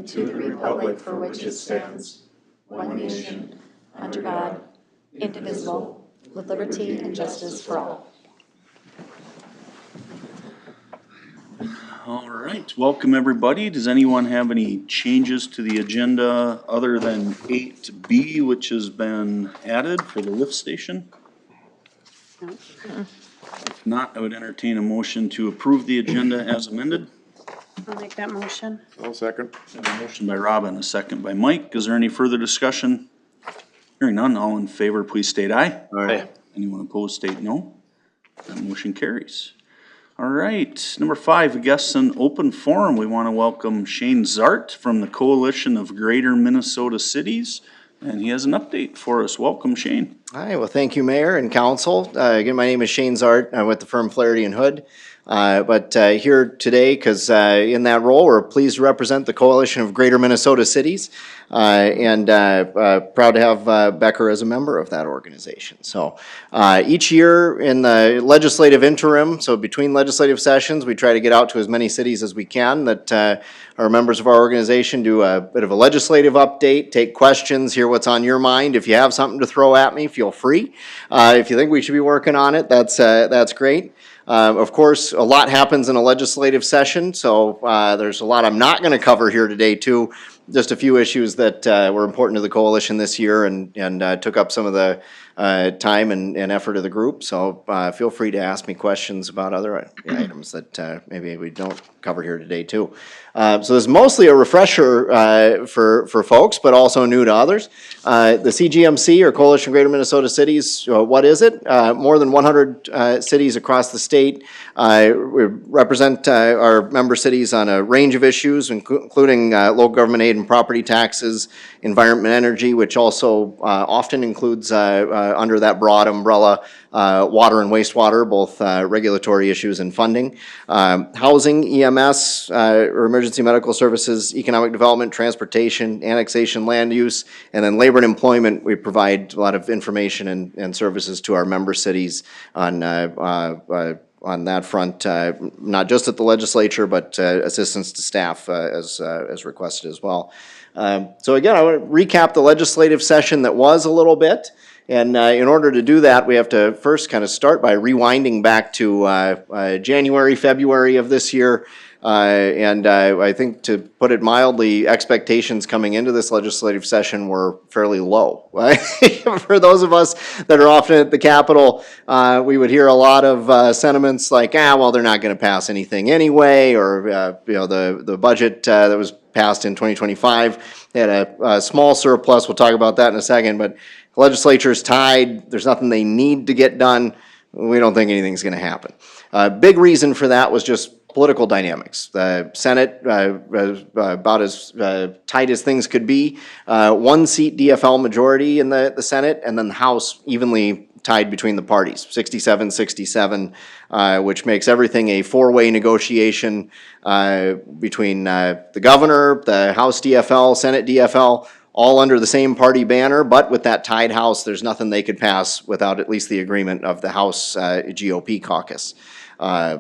and to the republic for which it stands, one nation, under God, indivisible, with liberty and justice for all. All right, welcome everybody. Does anyone have any changes to the agenda other than 8B, which has been added for the lift station? If not, I would entertain a motion to approve the agenda as amended. I'll make that motion. I'll second. I have a motion by Robin, a second by Mike. Is there any further discussion? Hearing none, all in favor, please state aye. Aye. Anyone opposed, state no. That motion carries. All right, number 5, guests in open forum. We want to welcome Shane Zart from the Coalition of Greater Minnesota Cities, and he has an update for us. Welcome, Shane. Hi, well, thank you, Mayor and Council. Again, my name is Shane Zart. I'm with the firm Flaherty and Hood. But here today, because in that role, we're pleased to represent the Coalition of Greater Minnesota Cities, and proud to have Becker as a member of that organization. So each year in the legislative interim, so between legislative sessions, we try to get out to as many cities as we can that are members of our organization, do a bit of a legislative update, take questions, hear what's on your mind. If you have something to throw at me, feel free. If you think we should be working on it, that's great. Of course, a lot happens in a legislative session, so there's a lot I'm not going to cover here today too. Just a few issues that were important to the coalition this year and took up some of the time and effort of the group. So feel free to ask me questions about other items that maybe we don't cover here today too. So this is mostly a refresher for folks, but also new to others. The CGMC, or Coalition of Greater Minnesota Cities, what is it? More than 100 cities across the state. We represent our member cities on a range of issues, including local government aid and property taxes, environment and energy, which also often includes under that broad umbrella water and wastewater, both regulatory issues and funding, housing, EMS, or emergency medical services, economic development, transportation, annexation, land use, and then labor and employment. We provide a lot of information and services to our member cities on that front, not just at the legislature, but assistance to staff as requested as well. So again, I want to recap the legislative session that was a little bit. And in order to do that, we have to first kind of start by rewinding back to January, February of this year. And I think, to put it mildly, expectations coming into this legislative session were fairly low. For those of us that are often at the Capitol, we would hear a lot of sentiments like, well, they're not going to pass anything anyway, or the budget that was passed in 2025 had a small surplus. We'll talk about that in a second, but the legislature's tied. There's nothing they need to get done. We don't think anything's going to happen. Big reason for that was just political dynamics. The Senate was about as tight as things could be. 1 seat DFL majority in the Senate, and then the House evenly tied between the parties, 67-67, which makes everything a 4-way negotiation between the governor, the House DFL, Senate DFL, all under the same party banner. But with that tied House, there's nothing they could pass without at least the agreement of the House GOP caucus.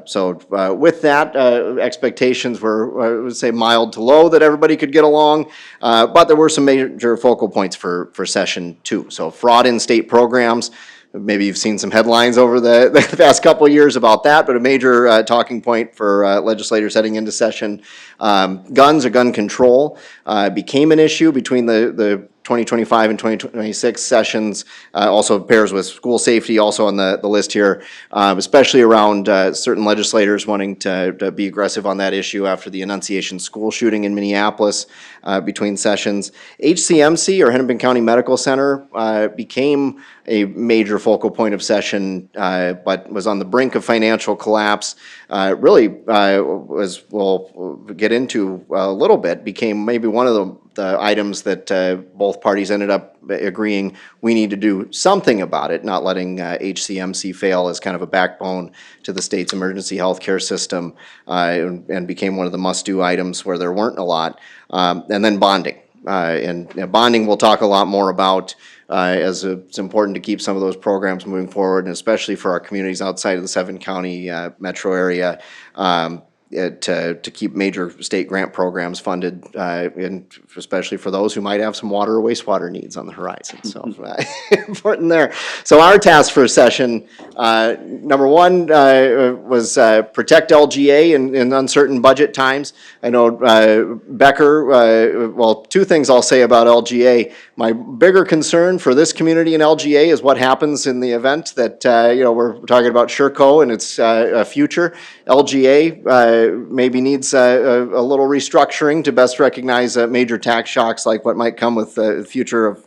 So with that, expectations were, I would say, mild to low, that everybody could get along, but there were some major focal points for session 2. So fraud in state programs. Maybe you've seen some headlines over the past couple of years about that, but a major talking point for legislators heading into session. Guns or gun control became an issue between the 2025 and 2026 sessions. Also pairs with school safety, also on the list here, especially around certain legislators wanting to be aggressive on that issue after the Annunciation school shooting in Minneapolis between sessions. HCMC, or Hennepin County Medical Center, became a major focal point of session, but was on the brink of financial collapse. Really was, we'll get into a little bit, became maybe one of the items that both parties ended up agreeing we need to do something about it, not letting HCMC fail as kind of a backbone to the state's emergency health care system, and became one of the must-do items where there weren't a lot. And then bonding. And bonding we'll talk a lot more about, as it's important to keep some of those programs moving forward, and especially for our communities outside of the 7-county metro area. to keep major state grant programs funded, and especially for those who might have some water or wastewater needs on the horizon. So important there. So our task for a session, number one, was protect LGA in uncertain budget times. I know Becker, well, two things I'll say about LGA. My bigger concern for this community in LGA is what happens in the event that, we're talking about Sherco and its future. LGA maybe needs a little restructuring to best recognize major tax shocks like what might come with the future of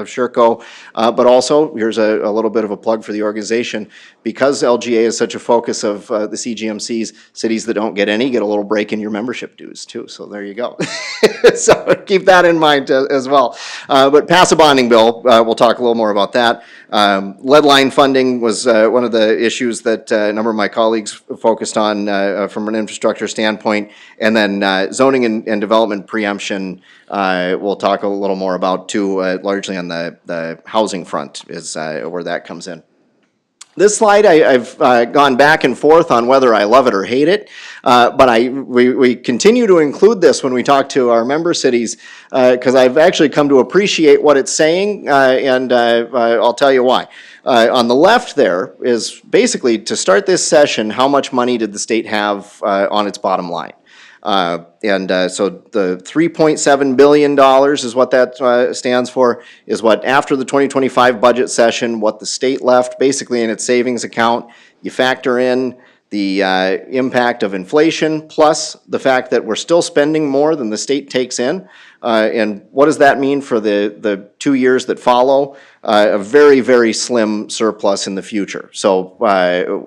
Sherco. But also, here's a little bit of a plug for the organization. Because LGA is such a focus of the CGMCs, cities that don't get any get a little break in your membership dues too. So there you go. So keep that in mind as well. But pass a bonding bill. We'll talk a little more about that. Lead line funding was one of the issues that a number of my colleagues focused on from an infrastructure standpoint. And then zoning and development preemption, we'll talk a little more about too, largely on the housing front is where that comes in. This slide, I've gone back and forth on whether I love it or hate it, but we continue to include this when we talk to our member cities, because I've actually come to appreciate what it's saying, and I'll tell you why. On the left there is basically, to start this session, how much money did the state have on its bottom line? So the $3.7 billion is what that stands for, is what after the 2025 budget session, what the state left basically in its savings account. You factor in the impact of inflation plus the fact that we're still spending more than the state takes in. And what does that mean for the 2 years that follow? A very, very slim surplus in the future. So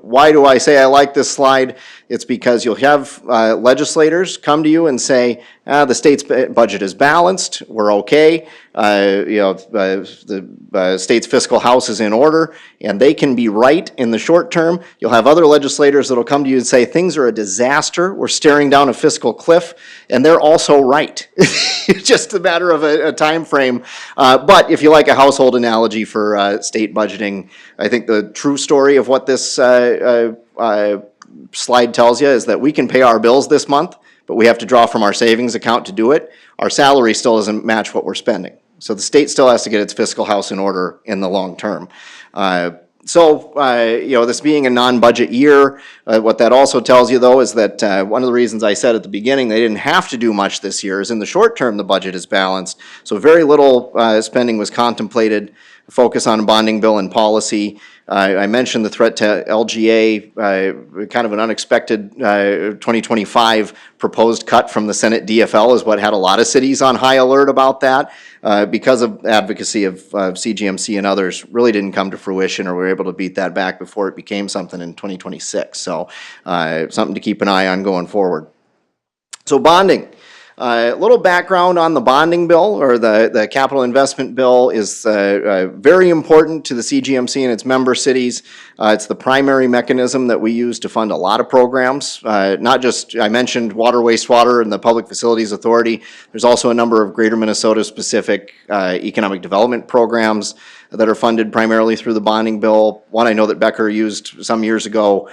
why do I say I like this slide? It's because you'll have legislators come to you and say, the state's budget is balanced, we're okay, the state's fiscal house is in order, and they can be right in the short term. You'll have other legislators that'll come to you and say, things are a disaster, we're staring down a fiscal cliff, and they're also right. It's just a matter of a time frame. But if you like a household analogy for state budgeting, I think the true story of what this slide tells you is that we can pay our bills this month, but we have to draw from our savings account to do it. Our salary still doesn't match what we're spending. So the state still has to get its fiscal house in order in the long term. This being a non-budget year, what that also tells you, though, is that one of the reasons I said at the beginning they didn't have to do much this year is in the short term the budget is balanced. So very little spending was contemplated, focus on bonding bill and policy. I mentioned the threat to LGA, kind of an unexpected 2025 proposed cut from the Senate DFL is what had a lot of cities on high alert about that, because of advocacy of CGMC and others, really didn't come to fruition, or were able to beat that back before it became something in 2026. So something to keep an eye on going forward. So bonding. A little background on the bonding bill, or the capital investment bill, is very important to the CGMC and its member cities. It's the primary mechanism that we use to fund a lot of programs. Not just, I mentioned water, wastewater, and the Public Facilities Authority. There's also a number of Greater Minnesota specific economic development programs that are funded primarily through the bonding bill. One I know that Becker used some years ago,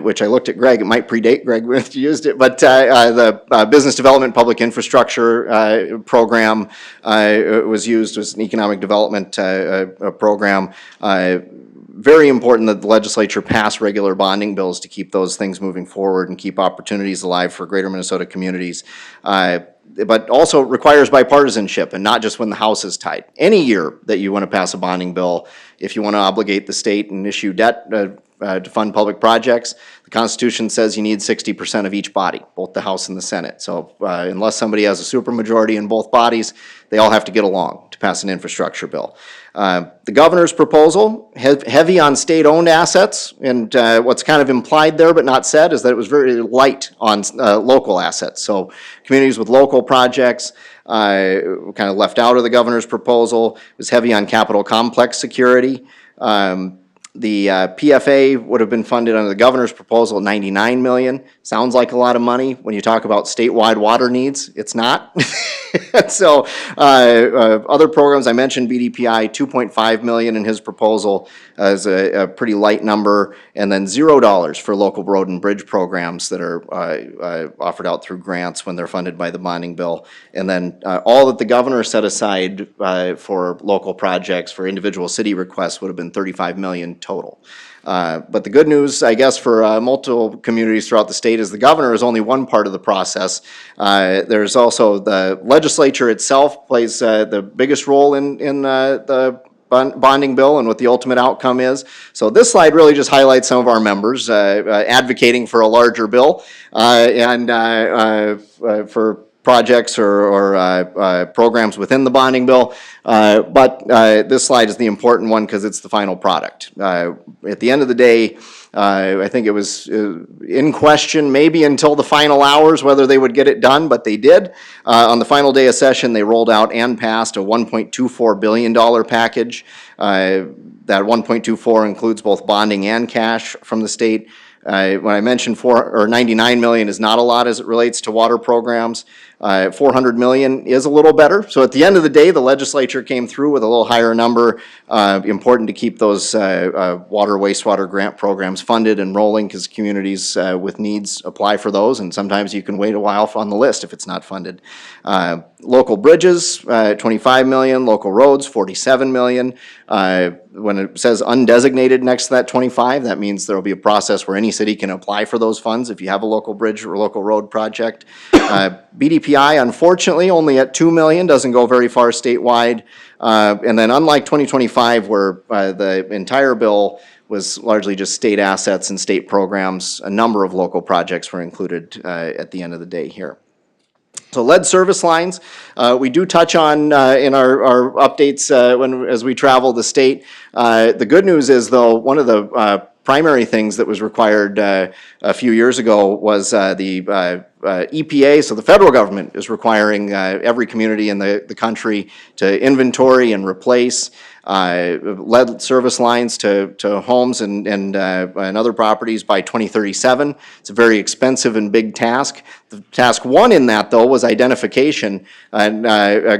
which I looked at Greg, it might predate Greg when he used it, but the Business Development Public Infrastructure Program was used as an economic development program. Very important that the legislature pass regular bonding bills to keep those things moving forward and keep opportunities alive for Greater Minnesota communities. But also requires bipartisanship, and not just when the House is tight. Any year that you want to pass a bonding bill, if you want to obligate the state and issue debt to fund public projects, the Constitution says you need 60% of each body, both the House and the Senate. So unless somebody has a supermajority in both bodies, they all have to get along to pass an infrastructure bill. The governor's proposal, heavy on state-owned assets, and what's kind of implied there but not said is that it was very light on local assets. So communities with local projects kind of left out of the governor's proposal. It was heavy on capital complex security. The PFA would have been funded under the governor's proposal at $99 million. Sounds like a lot of money. When you talk about statewide water needs, it's not. So, other programs, I mentioned BDPI, 2.5 million in his proposal is a pretty light number, and then $0 for local road and bridge programs that are offered out through grants when they're funded by the bonding bill. And then all that the governor set aside for local projects for individual city requests would have been 35 million total. But the good news, I guess, for multiple communities throughout the state is the governor is only one part of the process. There's also the legislature itself plays the biggest role in the bonding bill and what the ultimate outcome is. So this slide really just highlights some of our members advocating for a larger bill and for projects or programs within the bonding bill. But this slide is the important one because it's the final product. At the end of the day, I think it was in question maybe until the final hours whether they would get it done, but they did. On the final day of session, they rolled out and passed a $1.24 billion package. That 1.24 includes both bonding and cash from the state. When I mentioned 99 million is not a lot as it relates to water programs. 400 million is a little better. So at the end of the day, the legislature came through with a little higher number. Important to keep those water, wastewater grant programs funded and rolling because communities with needs apply for those, and sometimes you can wait a while on the list if it's not funded. Local bridges, 25 million. Local roads, 47 million. When it says undesignated next to that 25, that means there will be a process where any city can apply for those funds if you have a local bridge or local road project. BDPI, unfortunately, only at 2 million, doesn't go very far statewide. And then unlike 2025, where the entire bill was largely just state assets and state programs, a number of local projects were included at the end of the day here. So lead service lines, we do touch on in our updates as we travel the state. The good news is, though, one of the primary things that was required a few years ago was the EPA, so the federal government is requiring every community in the country to inventory and replace lead service lines to homes and other properties by 2037. It's a very expensive and big task. The task one in that, though, was identification. And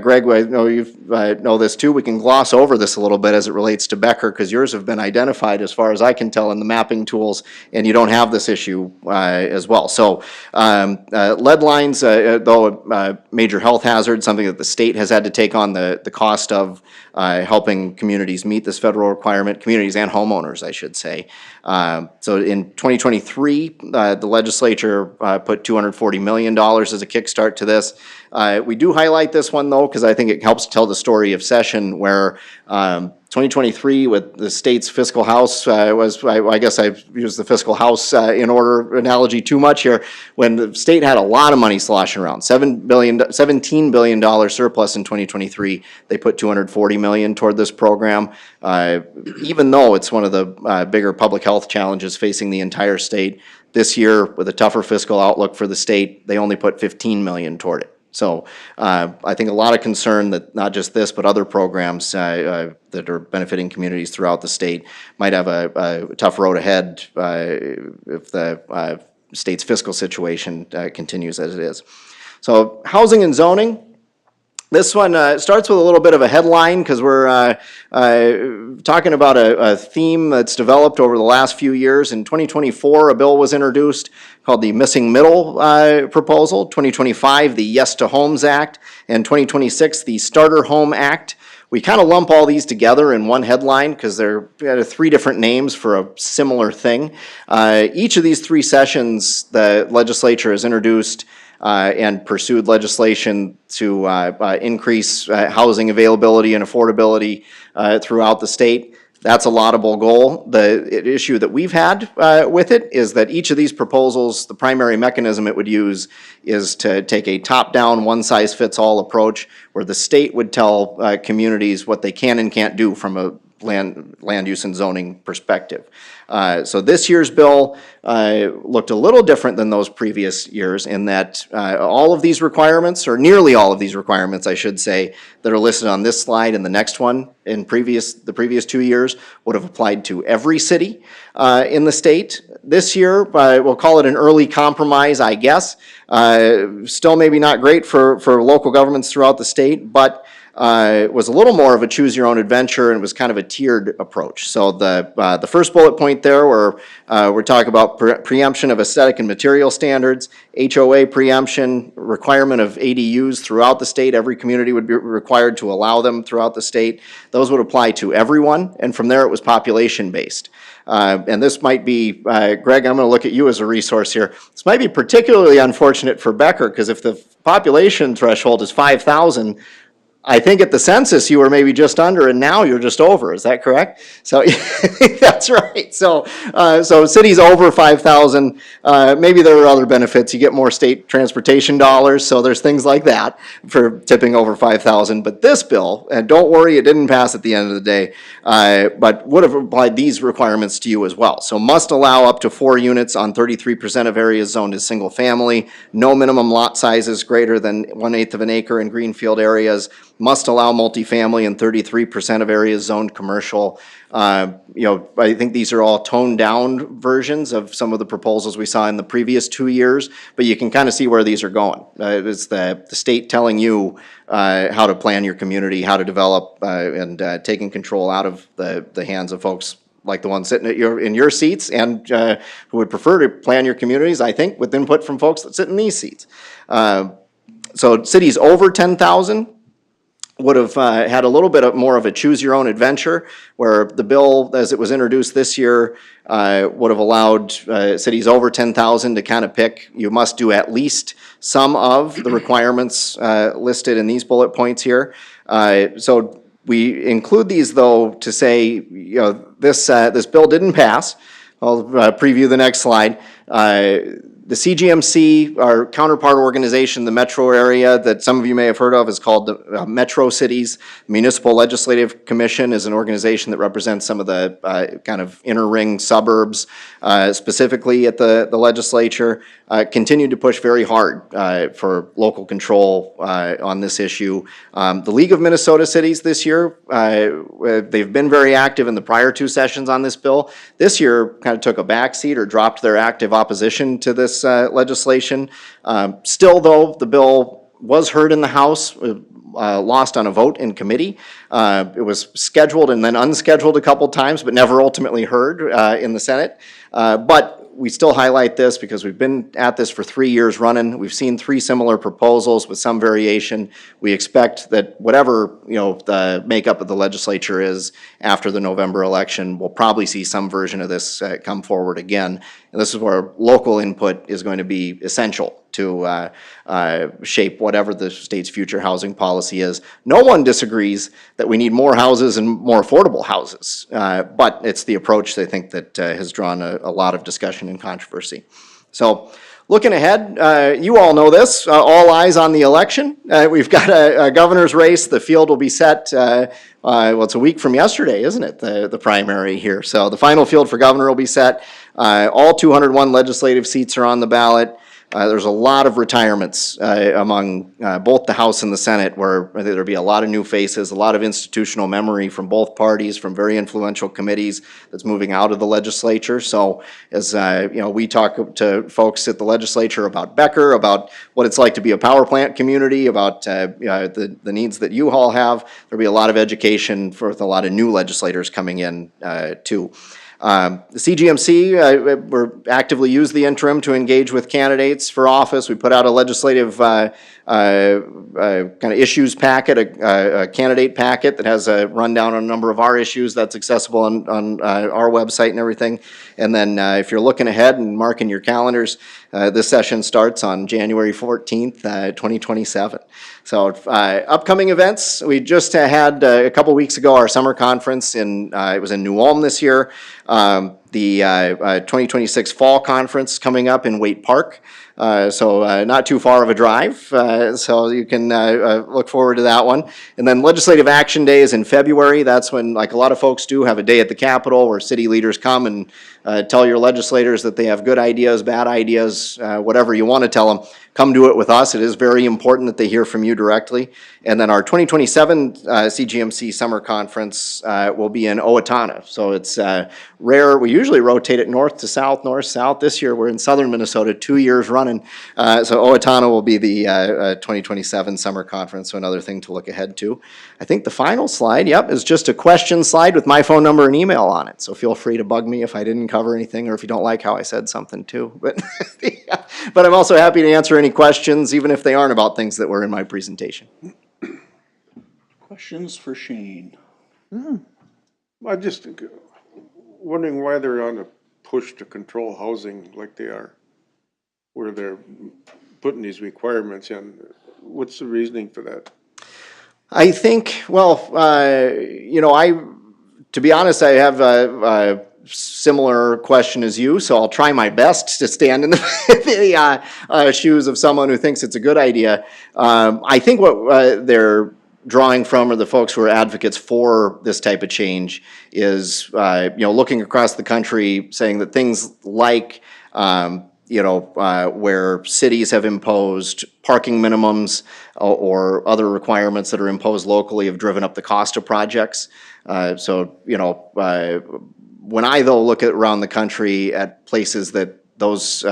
Greg, I know you know this too. We can gloss over this a little bit as it relates to Becker because yours have been identified as far as I can tell in the mapping tools, and you don't have this issue as well. So lead lines, though a major health hazard, something that the state has had to take on the cost of helping communities meet this federal requirement, communities and homeowners, I should say. So in 2023, the legislature put $240 million as a kickstart to this. We do highlight this one, though, because I think it helps tell the story of session where 2023 with the state's fiscal house I guess I've used the fiscal house in order analogy too much here, when the state had a lot of money sloshing around, $17 billion surplus in 2023. They put $240 million toward this program, even though it's one of the bigger public health challenges facing the entire state. This year, with a tougher fiscal outlook for the state, they only put $15 million toward it. So I think a lot of concern that not just this, but other programs that are benefiting communities throughout the state might have a tough road ahead if the state's fiscal situation continues as it is. So housing and zoning. This one starts with a little bit of a headline because we're talking about a theme that's developed over the last few years. In 2024, a bill was introduced called the Missing Middle Proposal, 2025, the Yes to Homes Act, and 2026, the Starter Home Act. We kind of lump all these together in one headline because they're three different names for a similar thing. Each of these three sessions, the legislature has introduced and pursued legislation to increase housing availability and affordability throughout the state. That's a laudable goal. The issue that we've had with it is that each of these proposals, the primary mechanism it would use is to take a top-down, one-size-fits-all approach where the state would tell communities what they can and can't do from a land use and zoning perspective. So this year's bill looked a little different than those previous years in that all of these requirements, or nearly all of these requirements, I should say, that are listed on this slide and the next one in the previous 2 years would have applied to every city in the state. This year, we'll call it an early compromise, I guess. Still maybe not great for local governments throughout the state, but it was a little more of a choose-your-own-adventure, and it was kind of a tiered approach. So the first bullet point there, where we're talking about preemption of aesthetic and material standards, HOA preemption, requirement of ADUs throughout the state. Every community would be required to allow them throughout the state. Those would apply to everyone, and from there it was population-based. And this might be, Greg, I'm going to look at you as a resource here. This might be particularly unfortunate for Becker, because if the population threshold is 5,000, I think at the census you were maybe just under, and now you're just over. Is that correct? So that's right. So cities over 5,000, maybe there are other benefits. You get more state transportation dollars, so there's things like that for tipping over 5,000. But this bill, and don't worry, it didn't pass at the end of the day, but would have applied these requirements to you as well. So must allow up to 4 units on 33% of areas zoned as single family. No minimum lot sizes greater than 1/8 of an acre in greenfield areas. Must allow multifamily in 33% of areas zoned commercial. I think these are all toned down versions of some of the proposals we saw in the previous 2 years, but you can kind of see where these are going. It's the state telling you how to plan your community, how to develop, and taking control out of the hands of folks like the ones sitting in your seats, and who would prefer to plan your communities, I think, with input from folks that sit in these seats. So cities over 10,000, would have had a little bit more of a choose-your-own-adventure, where the bill, as it was introduced this year, would have allowed cities over 10,000 to kind of pick. You must do at least some of the requirements listed in these bullet points here. So we include these, though, to say, this bill didn't pass. I'll preview the next slide. The CGMC, our counterpart organization, the metro area that some of you may have heard of, is called the Metro Cities Municipal Legislative Commission, is an organization that represents some of the kind of inner ring suburbs, specifically at the legislature. Continued to push very hard for local control on this issue. The League of Minnesota Cities this year, they've been very active in the prior 2 sessions on this bill. This year kind of took a backseat or dropped their active opposition to this legislation. Still, though, the bill was heard in the House, lost on a vote in committee. It was scheduled and then unscheduled a couple times, but never ultimately heard in the Senate. But we still highlight this because we've been at this for 3 years running. We've seen 3 similar proposals with some variation. We expect that whatever the makeup of the legislature is after the November election, we'll probably see some version of this come forward again. And this is where local input is going to be essential to shape whatever the state's future housing policy is. No one disagrees that we need more houses and more affordable houses, but it's the approach, I think, that has drawn a lot of discussion and controversy. So looking ahead, you all know this, all eyes on the election. We've got a governor's race. The field will be set, well, it's a week from yesterday, isn't it, the primary here. So the final field for governor will be set. All 201 legislative seats are on the ballot. There's a lot of retirements among both the House and the Senate, where I think there'll be a lot of new faces, a lot of institutional memory from both parties, from very influential committees that's moving out of the legislature. So as we talk to folks at the legislature about Becker, about what it's like to be a power plant community, about the needs that you all have, there'll be a lot of education for a lot of new legislators coming in too. The CGMC, we're actively use the interim to engage with candidates for office. We put out a legislative kind of issues packet, a candidate packet that has a rundown on a number of our issues that's accessible on our website and everything. And then if you're looking ahead and marking your calendars, this session starts on January 14th, 2027. So upcoming events, we just had a couple weeks ago our summer conference it was in New Ulm this year. the 2026 Fall Conference coming up in Waite Park. So not too far of a drive, so you can look forward to that one. And then Legislative Action Day is in February. That's when, like a lot of folks do, have a day at the Capitol where city leaders come and tell your legislators that they have good ideas, bad ideas, whatever you want to tell them. Come do it with us. It is very important that they hear from you directly. And then our 2027 CGMC Summer Conference will be in Owatonna. So it's rare. We usually rotate it north to south, north, south. This year we're in southern Minnesota 2 years running. So Owatonna will be the 2027 Summer Conference, so another thing to look ahead to. I think the final slide, yep, is just a question slide with my phone number and email on it. So feel free to bug me if I didn't cover anything or if you don't like how I said something too. But I'm also happy to answer any questions, even if they aren't about things that were in my presentation. Questions for Shane? I'm just wondering why they're on a push to control housing like they are, where they're putting these requirements in. What's the reasoning for that? I think, well, to be honest, I have a similar question as you, so I'll try my best to stand in the shoes of someone who thinks it's a good idea. I think what they're drawing from, or the folks who are advocates for this type of change, is looking across the country, saying that things like where cities have imposed parking minimums or other requirements that are imposed locally have driven up the cost of projects. When I, though, look at around the country at places that those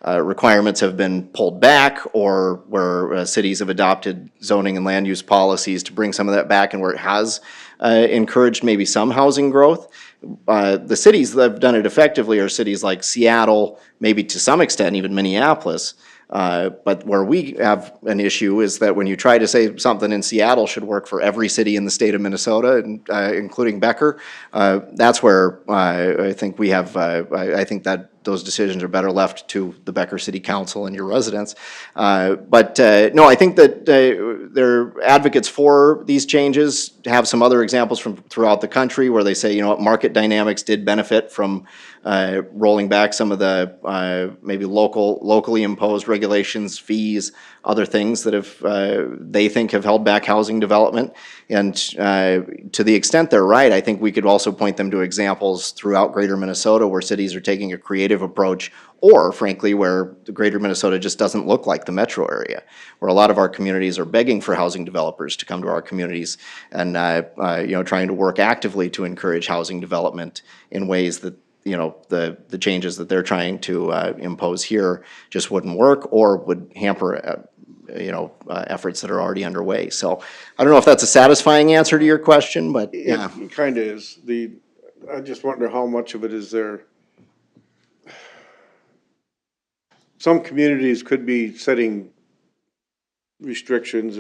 requirements have been pulled back, or where cities have adopted zoning and land use policies to bring some of that back, and where it has encouraged maybe some housing growth, the cities that have done it effectively are cities like Seattle, maybe to some extent even Minneapolis. But where we have an issue is that when you try to say something in Seattle should work for every city in the state of Minnesota, including Becker, that's where I think we have, I think that those decisions are better left to the Becker City Council and your residents. No, I think that they're advocates for these changes. Have some other examples from throughout the country where they say, market dynamics did benefit from rolling back some of the maybe locally imposed regulations, fees, other things that have they think have held back housing development. And to the extent they're right, I think we could also point them to examples throughout greater Minnesota where cities are taking a creative approach, or frankly where the greater Minnesota just doesn't look like the metro area, where a lot of our communities are begging for housing developers to come to our communities and trying to work actively to encourage housing development in ways that the changes that they're trying to impose here just wouldn't work, or would hamper efforts that are already underway. So I don't know if that's a satisfying answer to your question, but yeah. It kind of is. I just wonder how much of it is there. Some communities could be setting restrictions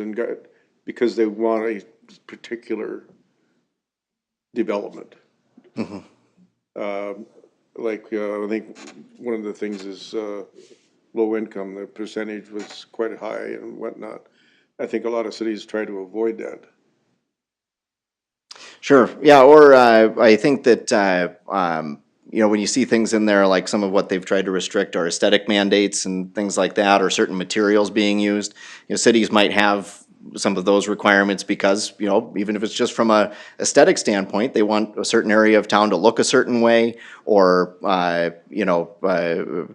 because they want a particular development. Mm-hmm. I think one of the things is low income. The percentage was quite high and whatnot. I think a lot of cities try to avoid that. Sure. Yeah. Or I think that when you see things in there like some of what they've tried to restrict are aesthetic mandates and things like that, or certain materials being used. Cities might have some of those requirements because, even if it's just from a aesthetic standpoint, they want a certain area of town to look a certain way, or, kind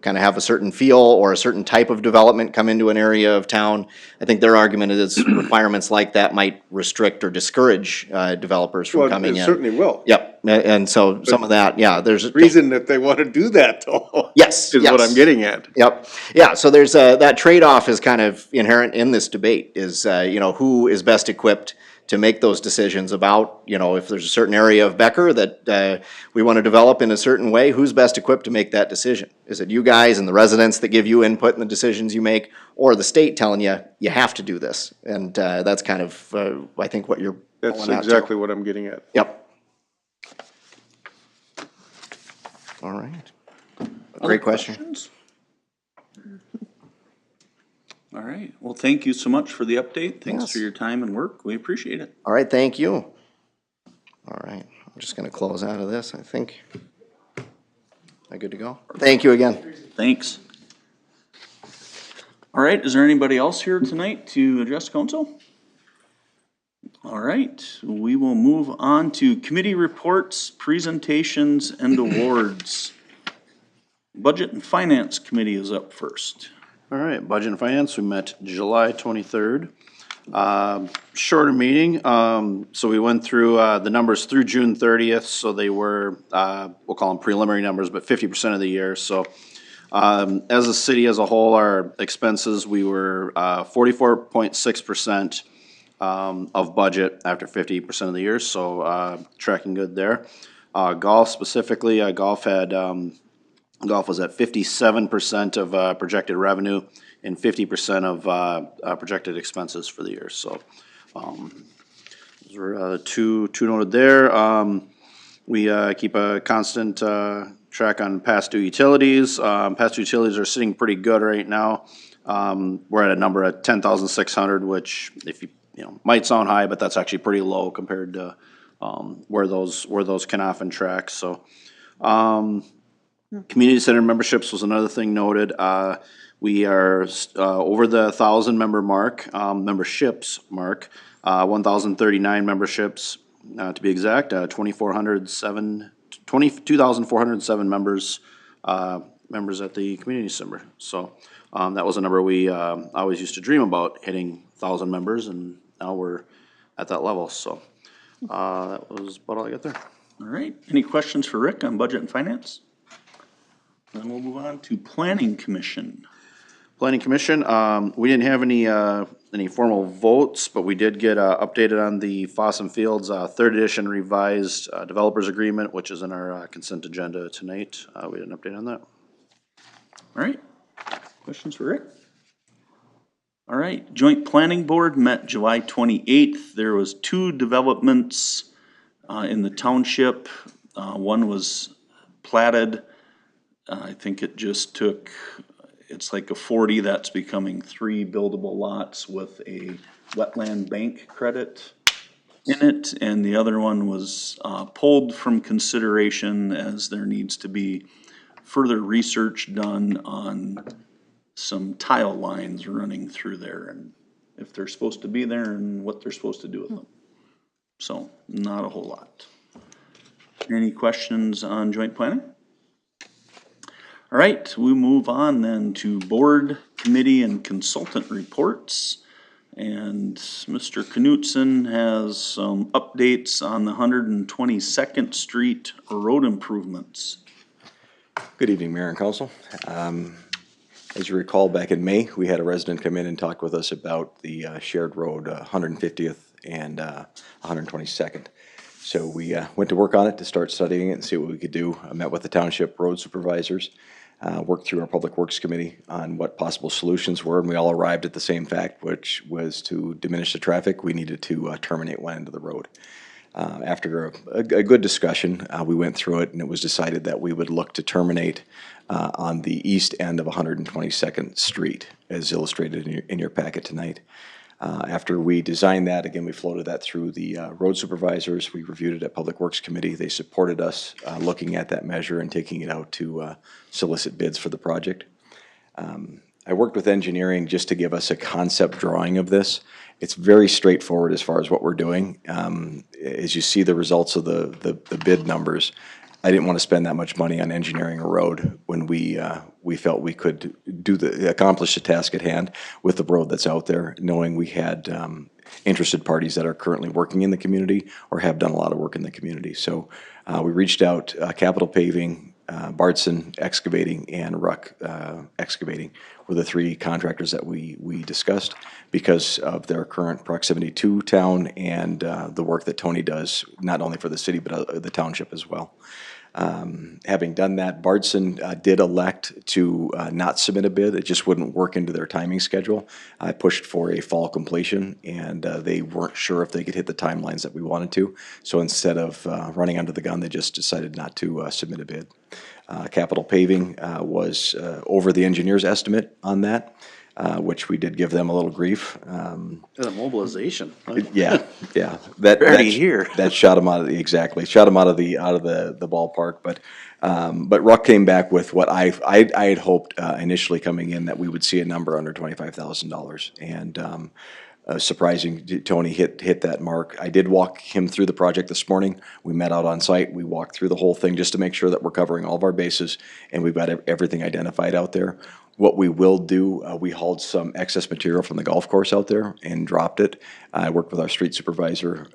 of have a certain feel, or a certain type of development come into an area of town. I think their argument is requirements like that might restrict or discourage developers from coming in. It certainly will. Yep, and so some of that, yeah, there's reason that they want to do that, though. Yes, is what I'm getting at. Yep, yeah. So there's that trade-off is kind of inherent in this debate. Is who is best equipped to make those decisions about if there's a certain area of Becker that we want to develop in a certain way, who's best equipped to make that decision? Is it you guys and the residents that give you input in the decisions you make, or the state telling you have to do this? And that's kind of I think what you're. That's exactly what I'm getting at. Yep. All right. Great question. Questions? All right. Well, thank you so much for the update. Thanks Yes. for your time and work. We appreciate it. All right, thank you. All right, I'm just gonna close out of this, I think. Good to go? Thank you again. Thanks. All right, is there anybody else here tonight to address council? All right, we will move on to committee reports, presentations, and awards. Budget and Finance Committee is up first. All right, Budget and Finance, we met July 23rd. Shorter meeting, so we went through the numbers through June 30th, so they were, we'll call them preliminary numbers, but 50% of the year, so. As a city as a whole, our expenses, we were 44.6% of budget after 50% of the year, so tracking good there. Golf specifically, golf was at 57% of projected revenue and 50% of projected expenses for the year, so those were two noted there. We keep a constant track on past due utilities. Past due utilities are sitting pretty good right now. We're at a number at 10,600, which if you might sound high, but that's actually pretty low compared to where those can often track. So community center memberships was another thing noted. We are over the 1,000 memberships mark, 1,039 memberships to be exact, 22,407 members at the community center. So that was a number we always used to dream about, hitting 1,000 members, and now we're at that level. So that was about all I got there. All right, any questions for Rick on Budget and Finance? Then we'll move on to Planning Commission. Planning Commission, we didn't have any formal votes, but we did get updated on the Fossum Fields third edition revised developers agreement, which is in our consent agenda tonight. We did an update on that. All right, questions for Rick? All right, Joint Planning Board met July 28th. There was 2 developments in the township. One was platted. I think it just took, it's like a 40 that's becoming 3 buildable lots with a wetland bank credit in it. And the other one was pulled from consideration as there needs to be further research done on some tile lines running through there and if they're supposed to be there and what they're supposed to do with them. So not a whole lot. Any questions on joint planning? All right, we move on then to board, committee, and consultant reports. And Mr. Knutson has some updates on the 122nd Street road improvements. Good evening, Mayor and Council. As you recall, back in May, we had a resident come in and talk with us about the shared road, 150th and 122nd. So we went to work on it to start studying it and see what we could do. I met with the township road supervisors, worked through our Public Works Committee on what possible solutions were, and we all arrived at the same fact, which was to diminish the traffic, we needed to terminate one end of the road. After a good discussion, we went through it and it was decided that we would look to terminate on the east end of 122nd Street, as illustrated in your packet tonight. After we designed that, again, we floated that through the road supervisors. We reviewed it at Public Works Committee. They supported us looking at that measure and taking it out to solicit bids for the project. I worked with engineering just to give us a concept drawing of this. It's very straightforward as far as what we're doing. As you see the results of the bid numbers, I didn't want to spend that much money on engineering a road when we felt we could accomplish the task at hand with the road that's out there, knowing we had interested parties that are currently working in the community or have done a lot of work in the community. So we reached out, Capital Paving, Bartson Excavating, and Ruck Excavating were the 3 contractors that we discussed because of their current proximity to town and the work that Tony does, not only for the city, but the township as well. Having done that, Bartson did elect to not submit a bid. It just wouldn't work into their timing schedule. I pushed for a fall completion, and they weren't sure if they could hit the timelines that we wanted to. So instead of running under the gun, they just decided not to submit a bid. Capital Paving was over the engineer's estimate on that. which we did give them a little grief. The mobilization. Yeah, yeah. That Already here. That shot him out of shot him out of the ballpark. But Ruck came back with what I had hoped initially coming in, that we would see a number under $25,000, and surprising, Tony hit that mark. I did walk him through the project this morning. We met out on site. We walked through the whole thing just to make sure that we're covering all of our bases and we've got everything identified out there. What we will do, we hauled some excess material from the golf course out there and dropped it. I worked with our street supervisor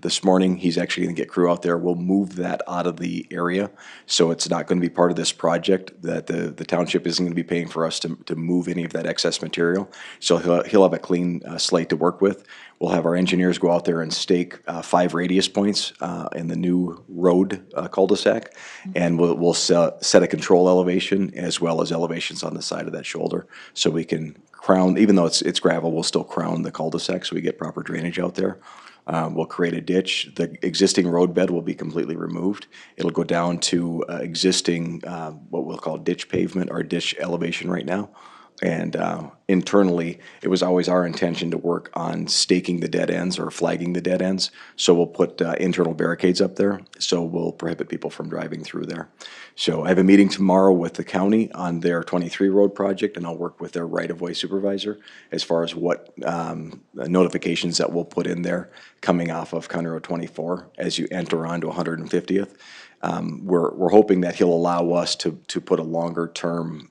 this morning. He's actually going to get crew out there. We'll move that out of the area, so it's not going to be part of this project. That the township isn't going to be paying for us to move any of that excess material. So he'll have a clean slate to work with. We'll have our engineers go out there and stake 5 radius points in the new road cul-de-sac, and we'll set a control elevation as well as elevations on the side of that shoulder, so we can crown, even though it's gravel, we'll still crown the cul-de-sac so we get proper drainage out there. We'll create a ditch. The existing road bed will be completely removed. It'll go down to existing what we'll call ditch pavement or ditch elevation right now. And internally, it was always our intention to work on staking the dead ends or flagging the dead ends. So we'll put internal barricades up there, so we'll prohibit people from driving through there. So I have a meeting tomorrow with the county on their 23 road project, and I'll work with their right-of-way supervisor as far as what notifications that we'll put in there coming off of County Road 24 as you enter onto 150th. We're hoping that he'll allow us to put a longer-term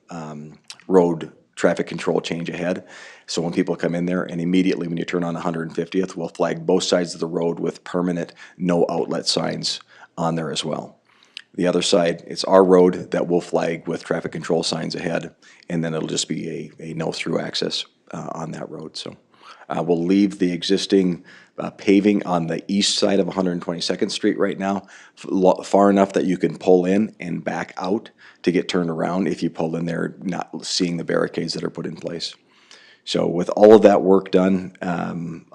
road traffic control change ahead. So when people come in there, and immediately when you turn on 150th, we'll flag both sides of the road with permanent no outlet signs on there as well. The other side, it's our road that we'll flag with traffic control signs ahead, and then it'll just be a no through access on that road. So we'll leave the existing paving on the east side of 122nd Street right now, far enough that you can pull in and back out to get turned around if you pull in there not seeing the barricades that are put in place. So with all of that work done, I'm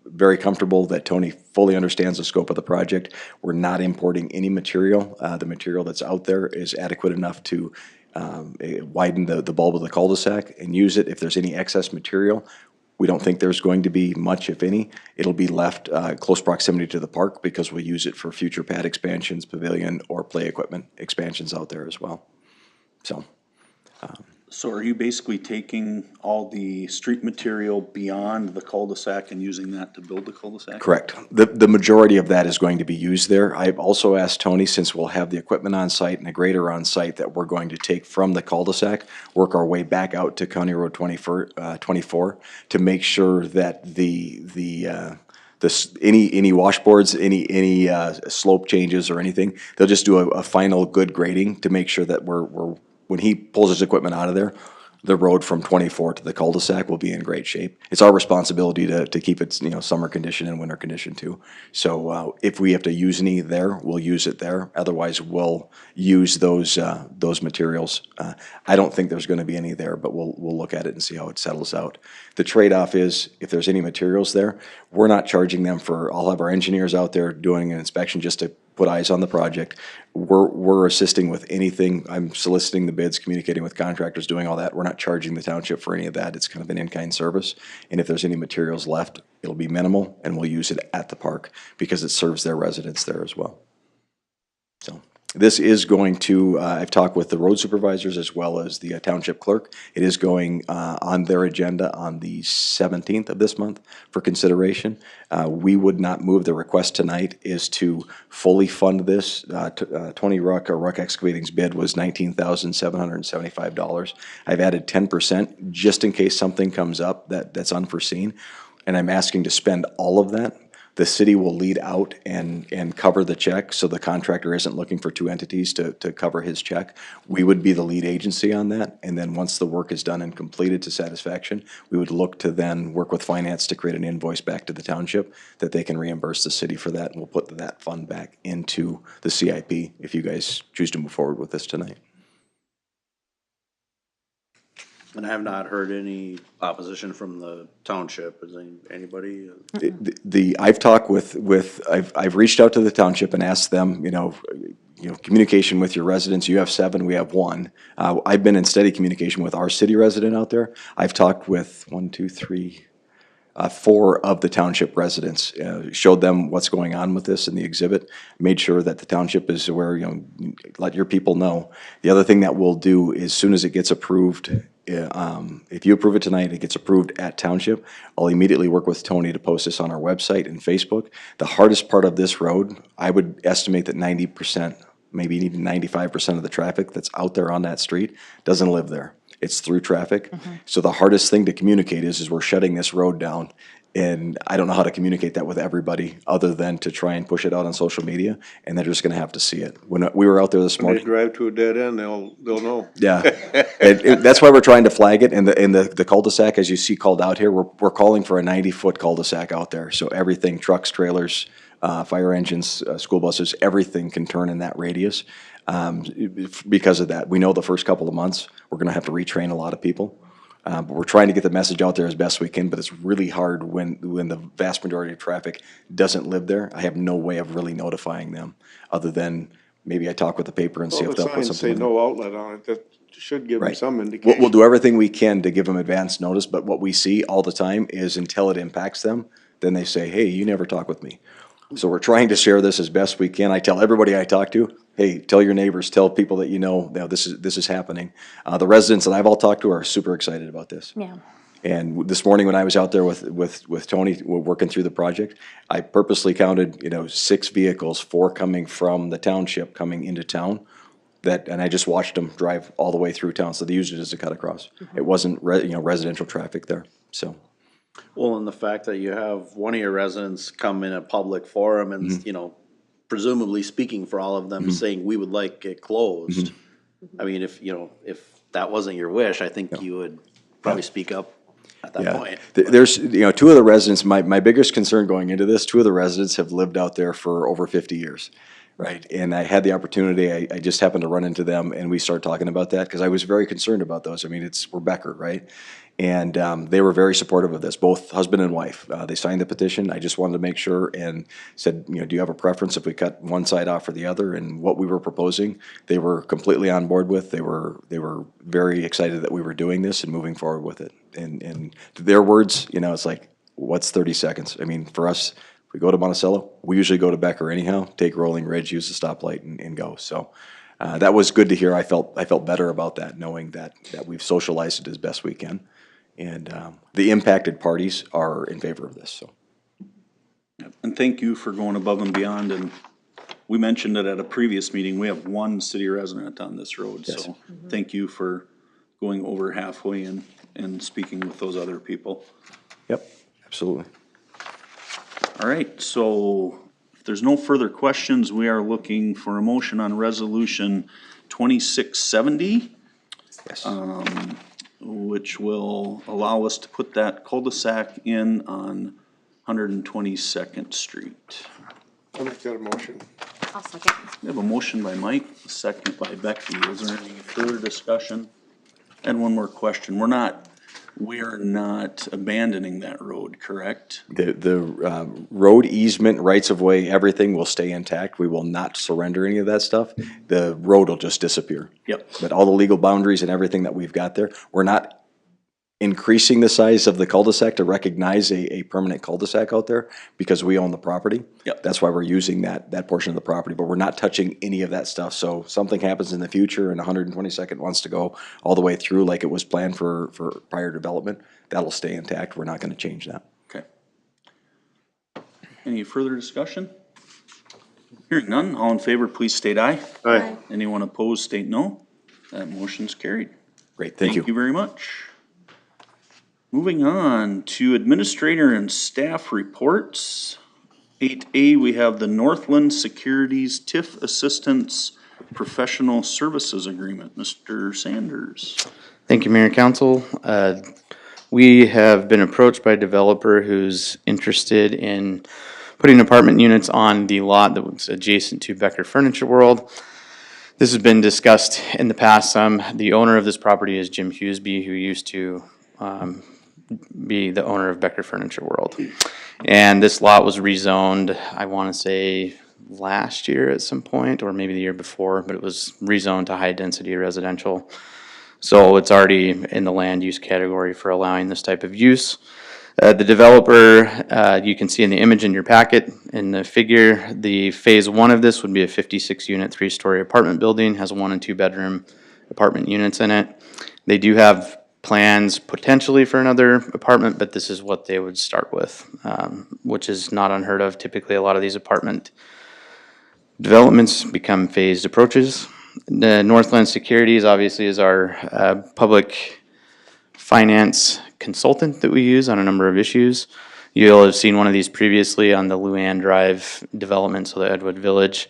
very comfortable that Tony fully understands the scope of the project. We're not importing any material. The material that's out there is adequate enough to widen the bulb of the cul-de-sac and use it. If there's any excess material, we don't think there's going to be much, if any. It'll be left close proximity to the park because we'll use it for future pad expansions, pavilion, or play equipment expansions out there as well. So are you basically taking all the street material beyond the cul-de-sac and using that to build the cul-de-sac? Correct. The majority of that is going to be used there. I've also asked Tony, since we'll have the equipment on site and a grader on site, that we're going to take from the cul-de-sac, work our way back out to County Road 24 to make sure that any washboards, any slope changes or anything, they'll just do a final good grading to make sure that we're when he pulls his equipment out of there, the road from 24 to the cul-de-sac will be in great shape. It's our responsibility to keep it, summer condition and winter condition too. So if we have to use any there, we'll use it there. Otherwise, we'll use those materials. I don't think there's going to be any there, but we'll look at it and see how it settles out. The trade-off is if there's any materials there, we're not charging them for. I'll have our engineers out there doing an inspection just to put eyes on the project. We're assisting with anything. I'm soliciting the bids, communicating with contractors, doing all that. We're not charging the township for any of that. It's kind of an in-kind service. And if there's any materials left, it'll be minimal, and we'll use it at the park because it serves their residents there as well. So this is going to, I've talked with the road supervisors as well as the township clerk. It is going on their agenda on the 17th of this month for consideration. We would not move. The request tonight is to fully fund this. Tony Ruck, or Ruck Excavating's bid was $19,775. I've added 10% just in case something comes up that's unforeseen, and I'm asking to spend all of that. The city will lead out and cover the check, so the contractor isn't looking for two entities to cover his check. We would be the lead agency on that, and then once the work is done and completed to satisfaction, we would look to then work with finance to create an invoice back to the township that they can reimburse the city for that, and we'll put that fund back into the CIP if you guys choose to move forward with this tonight. And I have not heard any opposition from the township. Is anybody? I've talked with I've reached out to the township and asked them, communication with your residents. You have 7, we have 1. I've been in steady communication with our city resident out there. I've talked with 4 of the township residents, showed them what's going on with this in the exhibit, made sure that the township is aware, let your people know. The other thing that we'll do is, as soon as it gets approved, if you approve it tonight, it gets approved at township, I'll immediately work with Tony to post this on our website and Facebook. The hardest part of this road, I would estimate that 90%, maybe even 95% of the traffic that's out there on that street doesn't live there. It's through traffic. So the hardest thing to communicate is we're shutting this road down. And I don't know how to communicate that with everybody other than to try and push it out on social media, and they're just gonna have to see it. When we were out there this When they morning. drive to a dead end, they'll know. Yeah, that's why we're trying to flag it, and the cul-de-sac, as you see called out here, we're calling for a 90-foot cul-de-sac out there, so everything, trucks, trailers, fire engines, school buses, everything can turn in that radius. Because of that, we know the first couple of months, we're gonna have to retrain a lot of people. But we're trying to get the message out there as best we can, but it's really hard when the vast majority of traffic doesn't live there. I have no way of really notifying them, other than maybe I talk with the paper and see Well, if the they'll put signs something say in. no outlet on it, that should give them Right. some indication. We'll do everything we can to give them advance notice, but what we see all the time is until it impacts them, then they say, hey, you never talk with me. So we're trying to share this as best we can. I tell everybody I talk to, hey, tell your neighbors, tell people that you know, this is happening. The residents that I've all talked to are super excited about this. Yeah. And this morning when I was out there with Tony, we're working through the project, I purposely counted, 6 vehicles, 4 coming from the township coming into town. And I just watched them drive all the way through town, so they used it as a cut across. It wasn't, residential traffic there, so. Well, and the fact that you have one of your residents come in a public forum and, presumably speaking for all of them, saying we would like it closed. I mean, if that wasn't your wish, I think you would probably speak up at that point. There's, 2 of the residents, my biggest concern going into this, 2 of the residents have lived out there for over 50 years. Right, and I had the opportunity, I just happened to run into them and we started talking about that, because I was very concerned about those. I mean, we're Becker, right? And they were very supportive of this, both husband and wife. They signed the petition. I just wanted to make sure and said, do you have a preference if we cut one side off or the other? And what we were proposing, they were completely on board with. They were very excited that we were doing this and moving forward with it. And to their words, it's like, what's 30 seconds? I mean, for us, we go to Monticello, we usually go to Becker anyhow, take Rolling Ridge, use the stoplight and go. So that was good to hear. I felt better about that, knowing that we've socialized it as best we can. And the impacted parties are in favor of this, so. And thank you for going above and beyond, and we mentioned it at a previous meeting, we have 1 city resident on this road, Yes. so thank you for going over halfway and speaking with those other people. Yep, absolutely. All right, so if there's no further questions, we are looking for a motion on resolution 2670. Yes. Which will allow us to put that cul-de-sac in on 122nd Street. I'll make that a motion. I'll second. We have a motion by Mike, a second by Becky. Is there any further discussion? And one more question. We are not abandoning that road, correct? The road easement, rights of way, everything will stay intact. We will not surrender any of that stuff. The road will just disappear. Yep. But all the legal boundaries and everything that we've got there, we're not increasing the size of the cul-de-sac to recognize a permanent cul-de-sac out there because we own the property. Yep. That's why we're using that portion of the property, but we're not touching any of that stuff. So something happens in the future and 122nd wants to go all the way through like it was planned for prior development, that'll stay intact. We're not gonna change that. Okay. Any further discussion? Hearing none, all in favor, please state aye. Aye. Anyone opposed, state no. That motion's carried. Great, thank you. Thank you very much. Moving on to administrator and staff reports. 8A, we have the Northland Securities TIF Assistance Professional Services Agreement. Mr. Sanders. Thank you, Mayor and Council. We have been approached by a developer who's interested in putting apartment units on the lot that was adjacent to Becker Furniture World. This has been discussed in the past some. The owner of this property is Jim Hughesby, who used to be the owner of Becker Furniture World. And this lot was rezoned, I want to say, last year at some point, or maybe the year before, but it was rezoned to high-density residential. So it's already in the land use category for allowing this type of use. The developer, you can see in the image in your packet, in the figure, the phase one of this would be a 56-unit, 3-story apartment building, has 1 and 2 bedroom apartment units in it. They do have plans potentially for another apartment, but this is what they would start with, which is not unheard of. Typically, a lot of these apartment developments become phased approaches. The Northland Securities obviously is our public finance consultant that we use on a number of issues. You'll have seen one of these previously on the Luann Drive development, so the Edwood Village.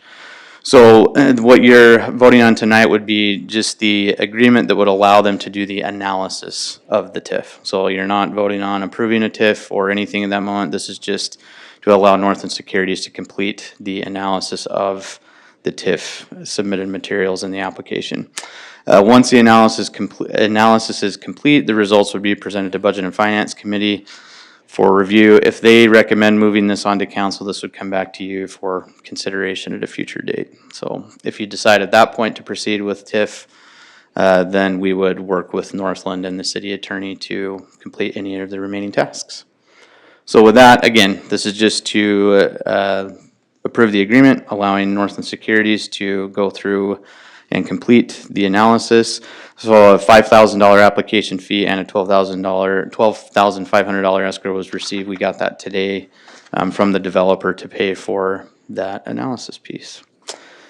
So what you're voting on tonight would be just the agreement that would allow them to do the analysis of the TIF. So you're not voting on approving a TIF or anything at that moment. This is just to allow Northland Securities to complete the analysis of the TIF submitted materials in the application. Once the analysis is complete, the results would be presented to Budget and Finance Committee for review. If they recommend moving this on to council, this would come back to you for consideration at a future date. So if you decide at that point to proceed with TIF, then we would work with Northland and the city attorney to complete any of the remaining tasks. So with that, again, this is just to approve the agreement, allowing Northland Securities to go through and complete the analysis. So a $5,000 application fee and a $12,500 escrow was received. We got that today from the developer to pay for that analysis piece.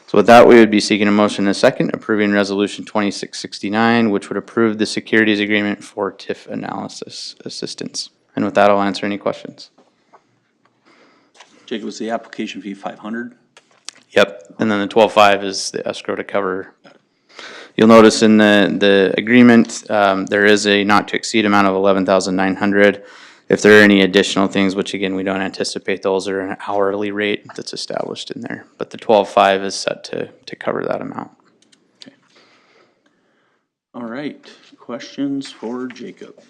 So with that, we would be seeking a motion in a second, approving Resolution 2669, which would approve the securities agreement for TIF analysis assistance. And with that, I'll answer any questions. Jacob, was the application fee $500? Yep, and then the 12.5 is the escrow to cover. You'll notice in the agreement, there is a not to exceed amount of $11,900. If there are any additional things, which again, we don't anticipate, those are an hourly rate that's established in there. But the 12.5 is set to cover that amount. Okay. All right, questions for Jacob?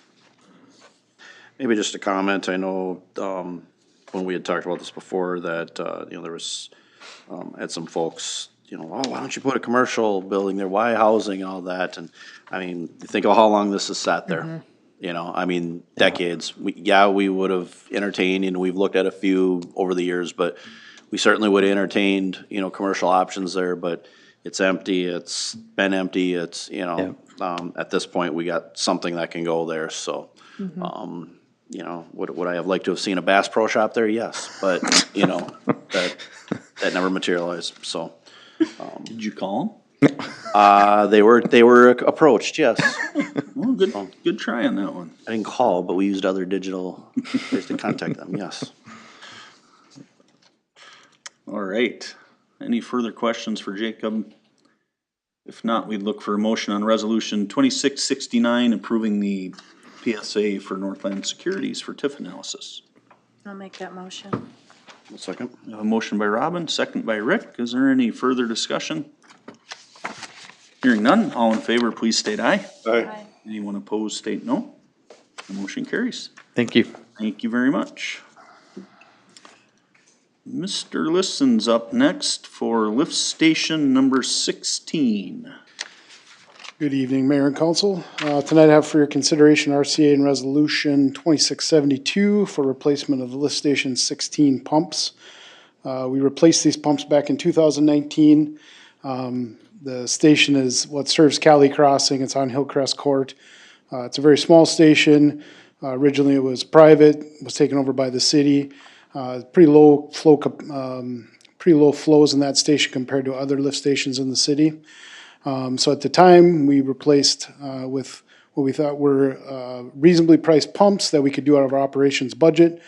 Maybe just a comment. I know, when we had talked about this before, that, there was, had some folks, oh, why don't you put a commercial building there? Why housing and all that? And I mean, think of how long this has sat there. Decades. We would have entertained, and we've looked at a few over the years, but we certainly would have entertained, commercial options there, but it's empty, it's been empty, it's, at this point, we got something that can go there, so. Would I have liked to have seen a Bass Pro Shop there? Yes, but, that never materialized, so. Did you call They were approached, yes. them? Well, good try on that one. I didn't call, but we used other digital ways to contact them, yes. All right. Any further questions for Jacob? If not, we'd look for a motion on Resolution 2669, approving the PSA for Northland Securities for TIF analysis. I'll make that motion. One second. We have a motion by Robin, second by Rick. Is there any further discussion? Hearing none, all in favor, please state aye. Aye. Anyone opposed, state no. The motion carries. Thank you. Thank you very much. Mr. Liston's up next for lift station number 16. Good evening, Mayor and Council. Tonight I have for your consideration RCA and Resolution 2672 for replacement of the lift station 16 pumps. We replaced these pumps back in 2019. The station is what serves Cali Crossing. It's on Hillcrest Court. It's a very small station. Originally it was private, was taken over by the city. Pretty low flows in that station compared to other lift stations in the city. So at the time, we replaced with what we thought were reasonably priced pumps that we could do out of our operations budget.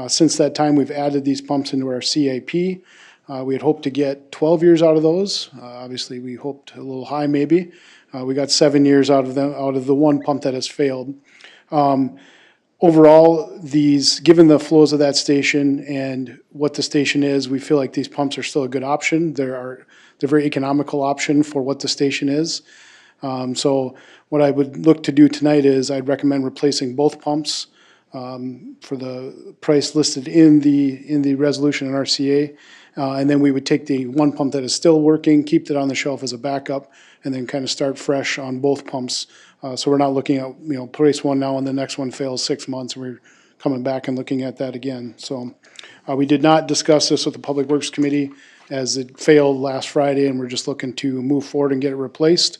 Since that time, we've added these pumps into our CIP. We had hoped to get 12 years out of those. Obviously, we hoped a little high maybe. We got 7 years out of them, out of the one pump that has failed. Overall, given the flows of that station and what the station is, we feel like these pumps are still a good option. They're a very economical option for what the station is. So what I would look to do tonight is I'd recommend replacing both pumps for the price listed in the resolution in RCA, And then we would take the one pump that is still working, keep it on the shelf as a backup, and then kind of start fresh on both pumps. So we're not looking at, place one now and the next one fails 6 months, and we're coming back and looking at that again. So we did not discuss this with the Public Works Committee as it failed last Friday, and we're just looking to move forward and get it replaced.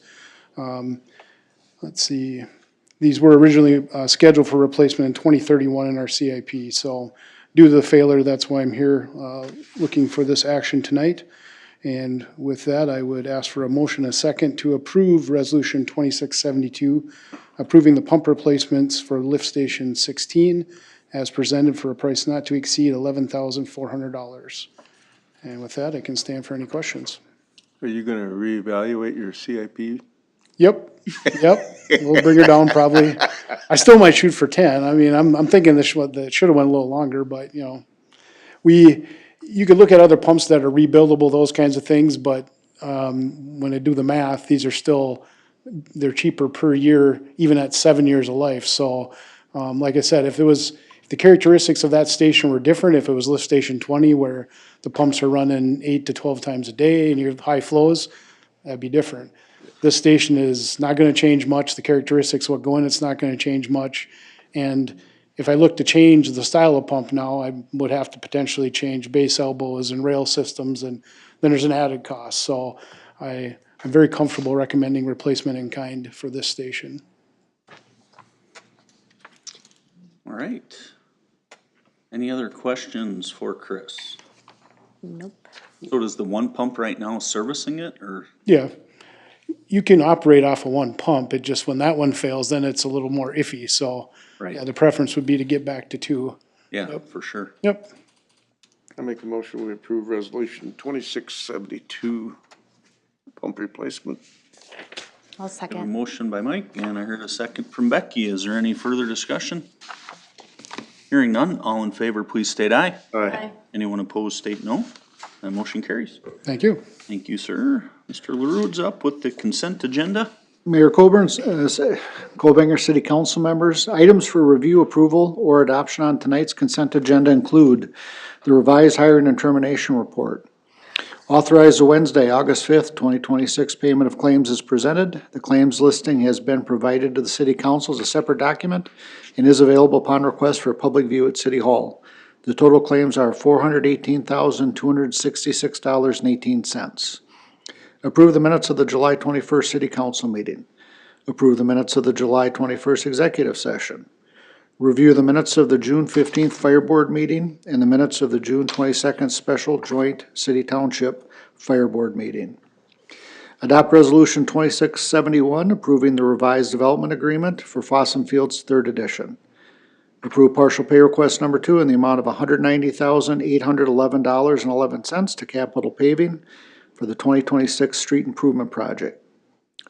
Let's see, these were originally scheduled for replacement in 2031 in our CIP. So due to the failure, that's why I'm here looking for this action tonight. And with that, I would ask for a motion, a second, to approve Resolution 2672, approving the pump replacements for Lift Station 16 as presented for a price not to exceed $11,400. And with that, I can stand for any questions. Are you gonna reevaluate your CIP? Yep, we'll bring her down probably. I still might shoot for 10. I mean, I'm thinking that should have went a little longer, but, you could look at other pumps that are rebuildable, those kinds of things, but when I do the math, these are still, they're cheaper per year, even at 7 years of life. So, like I said, if the characteristics of that station were different, if it was Lift Station 20 where the pumps are running 8 to 12 times a day and you have high flows, that'd be different. This station is not gonna change much. The characteristics what go in, it's not gonna change much. And if I look to change the style of pump now, I would have to potentially change base elbows and rail systems, and then there's an added cost. So I'm very comfortable recommending replacement in kind for this station. All right. Any other questions for Chris? Nope. So does the one pump right now servicing it, or? Yeah, you can operate off of one pump. It just, when that one fails, then it's a little more iffy. So Right. yeah, the preference would be to get back to two. Yeah, for sure. Yep. I make a motion, we approve Resolution 2672, pump replacement. I'll A second. motion by Mike, and I heard a second from Becky. Is there any further discussion? Hearing none, all in favor, please state aye. Aye. Anyone opposed, state no. That motion carries. Thank you. Thank you, sir. Mr. LaRude's up with the consent agenda. Mayor Coburn, Colbanger City Council members, items for review, approval, or adoption on tonight's consent agenda include the revised hiring and termination report. Authorize the Wednesday, August 5th, 2026 payment of claims is presented. The claims listing has been provided to the City Council as a separate document and is available upon request for public view at City Hall. The total claims are $418,266.18. Approve the minutes of the July 21st City Council meeting. Approve the minutes of the July 21st executive session. Review the minutes of the June 15th Fire Board meeting and the minutes of the June 22nd Special Joint City Township Fire Board meeting. Adopt Resolution 2671, approving the revised development agreement for Fossum Fields 3rd edition. Approve partial pay request number 2 in the amount of $190,811.11 to Capital Paving for the 2026 street improvement project.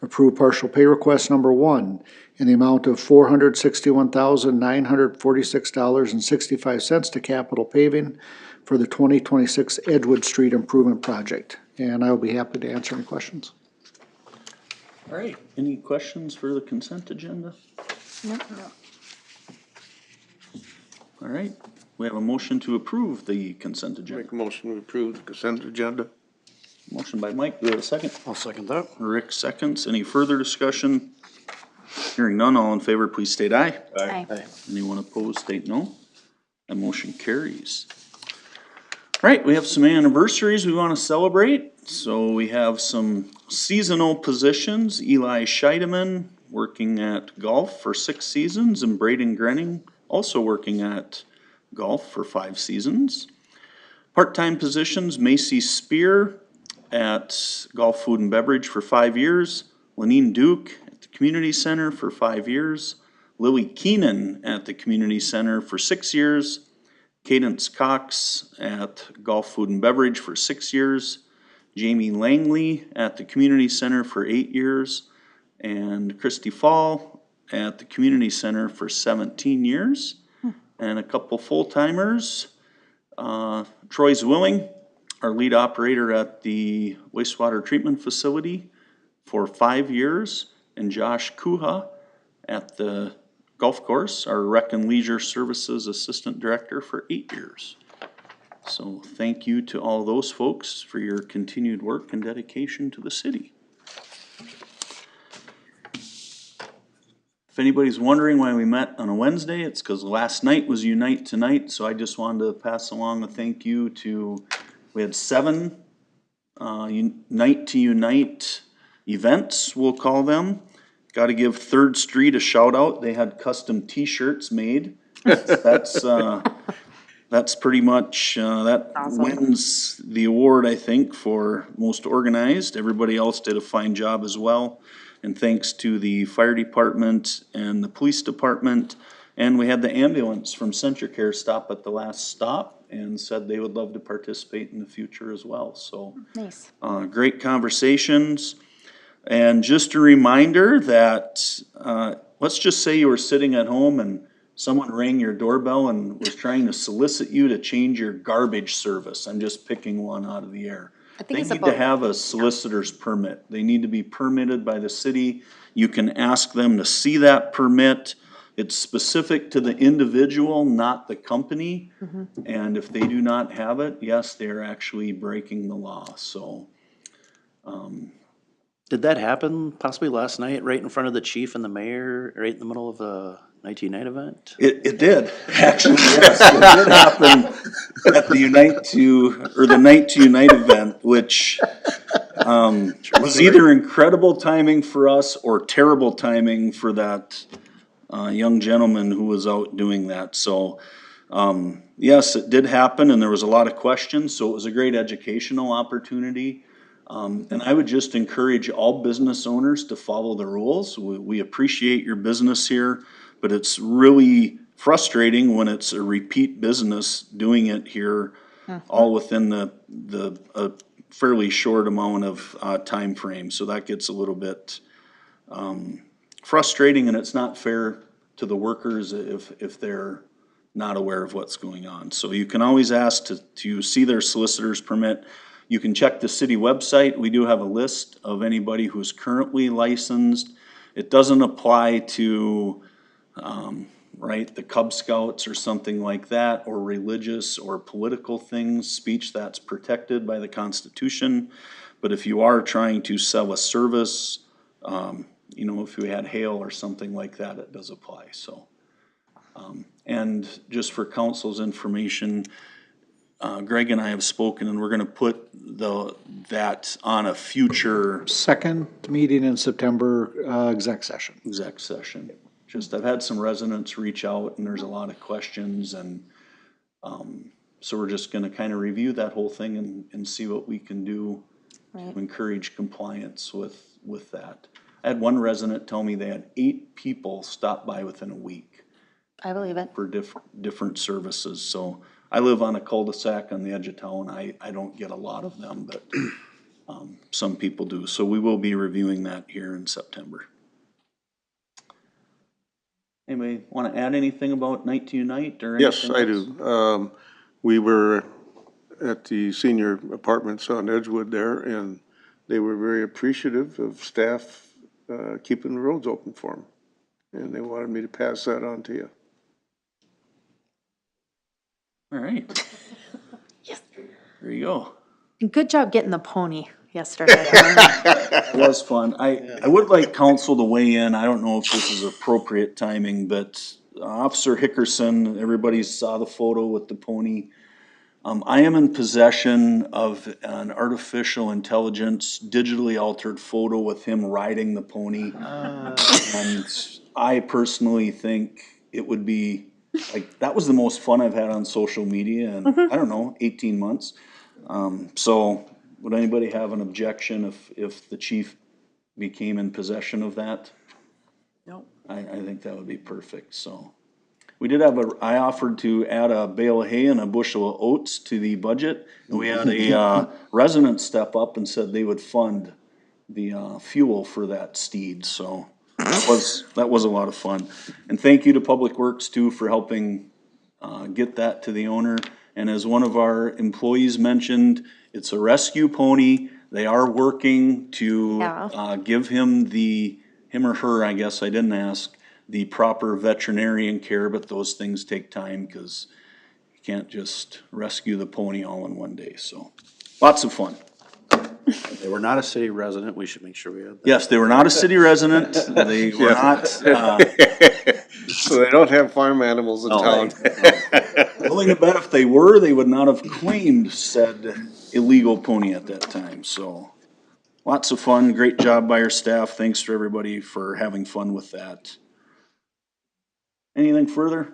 Approve partial pay request number 1 in the amount of $461,946.65 to Capital Paving for the 2026 Edgewood Street improvement project. And I will be happy to answer any questions. All right, any questions for the consent agenda? Nope. All right, we have a motion to approve the consent agenda. Make a motion, we approve the consent agenda. Motion by Mike, do we have a second? I'll second that. Rick seconds. Any further discussion? Hearing none, all in favor, please state aye. Aye. Anyone opposed, state no. That motion carries. All right, we have some anniversaries we want to celebrate. So we have some seasonal positions. Eli Scheidemann working at golf for 6 seasons, and Braden Grenning also working at golf for 5 seasons. Part-time positions, Macy Spear at Golf Food and Beverage for 5 years, Lenine Duke at the Community Center for 5 years, Lily Keenan at the Community Center for 6 years, Cadence Cox at Golf Food and Beverage for 6 years, Jamie Langley at the Community Center for 8 years, and Christy Fall at the Community Center for 17 years. And a couple full-timers, Troy Zwilling, our lead operator at the wastewater treatment facility for 5 years, and Josh Kuha at the golf course, our Rec and Leisure Services Assistant Director for 8 years. So thank you to all those folks for your continued work and dedication to the city. If anybody's wondering why we met on a Wednesday, it's because last night was Unite Tonight, so I just wanted to pass along a thank you to, we had 7 Night to Unite events, we'll call them. Got to give Third Street a shout out. They had custom T-shirts made. That's pretty much, that wins the award, I think, for most organized. Everybody else did a fine job as well. And thanks to the fire department and the police department. And we had the ambulance from CentraCare stop at the last stop and said they would love to participate in the future as well. So, Nice. great conversations. And just a reminder that, let's just say you were sitting at home and someone rang your doorbell and was trying to solicit you to change your garbage service. I'm just picking one out of the air. I think They it's need to about, have a solicitor's permit. They need to be permitted by the city. You can ask them to see that permit. It's specific to the individual, not the company. And if they do not have it, yes, they're actually breaking the law, so. Did that happen possibly last night, right in front of the chief and the mayor, right in the middle of the Night to Unite event? It did, actually, yes, it did happen at the the Night to Unite event, which, was either incredible timing for us or terrible timing for that, young gentleman who was out doing that, so, yes, it did happen, and there was a lot of questions, so it was a great educational opportunity. And I would just encourage all business owners to follow the rules. We appreciate your business here, but it's really frustrating when it's a repeat business doing it here, all within a fairly short amount of time frame. So that gets a little bit frustrating, and it's not fair to the workers if they're not aware of what's going on. So you can always ask to see their solicitor's permit. You can check the city website. We do have a list of anybody who's currently licensed. It doesn't apply to, right, the Cub Scouts or something like that, or religious or political things, speech that's protected by the Constitution. But if you are trying to sell a service, you know, if we had hail or something like that, it does apply, so. And just for council's information, Greg and I have spoken, and we're gonna put that on a future Second meeting in September, exec session. exec session. Just, I've had some residents reach out, and there's a lot of questions, and, so we're just gonna kinda review that whole thing and see what we can do right, to encourage compliance with that. I had one resident tell me they had 8 people stop by within a week I believe it. for different services, so I live on a cul-de-sac on the edge of town. I don't get a lot of them, but, some people do, so we will be reviewing that here in September. Anybody wanna add anything about Night to Unite or anything Yes, I else? do. We were at the senior apartments on Edgewood there, and they were very appreciative of staff keeping the roads open for them. And they wanted me to pass that on to you. All right. Yes. There you go. Good job getting the pony yesterday. It was fun. I would like council to weigh in. I don't know if this is appropriate timing, but Officer Hickerson, everybody saw the photo with the pony. I am in possession of an artificial intelligence digitally altered photo with him riding the pony. And I personally think it would be, like, that was the most fun I've had on social media in, I don't know, 18 months. So would anybody have an objection if the chief became in possession of that? Nope. I think that would be perfect, so. We did have I offered to add a bale of hay and a bushel of oats to the budget. And we had a, resident step up and said they would fund the, fuel for that steed, so. That was a lot of fun. And thank you to Public Works too for helping, get that to the owner. And as one of our employees mentioned, it's a rescue pony. They are working to, Yeah. give him him or her, I guess, I didn't ask, the proper veterinarian care, but those things take time, cause Can't just rescue the pony all in one day, so lots of fun. They were not a city resident, we should make sure we had that. Yes, they were not a city resident. They were not, So they don't have farm animals in town. willing to bet if they were, they would not have claimed said illegal pony at that time, so. Lots of fun, great job by our staff, thanks to everybody for having fun with that. Anything further?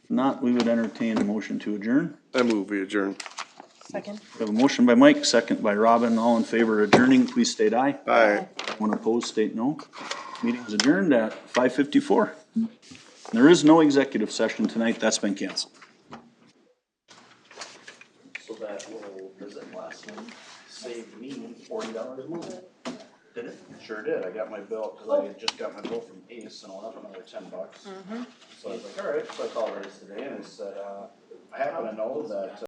If not, we would entertain a motion to adjourn. I move we adjourn. Second. We have a motion by Mike, second by Robin, all in favor of adjourning, please state aye. Aye. One opposed, state no. Meeting is adjourned at 5:54. There is no executive session tonight, that's been canceled. So that little visit last night saved me $40 a month. Did it? Sure did, I got my bill, cause I had just got my bill from Ace and I went up another $10. So I was like, alright, so I called Ace today and I said, I happen to know that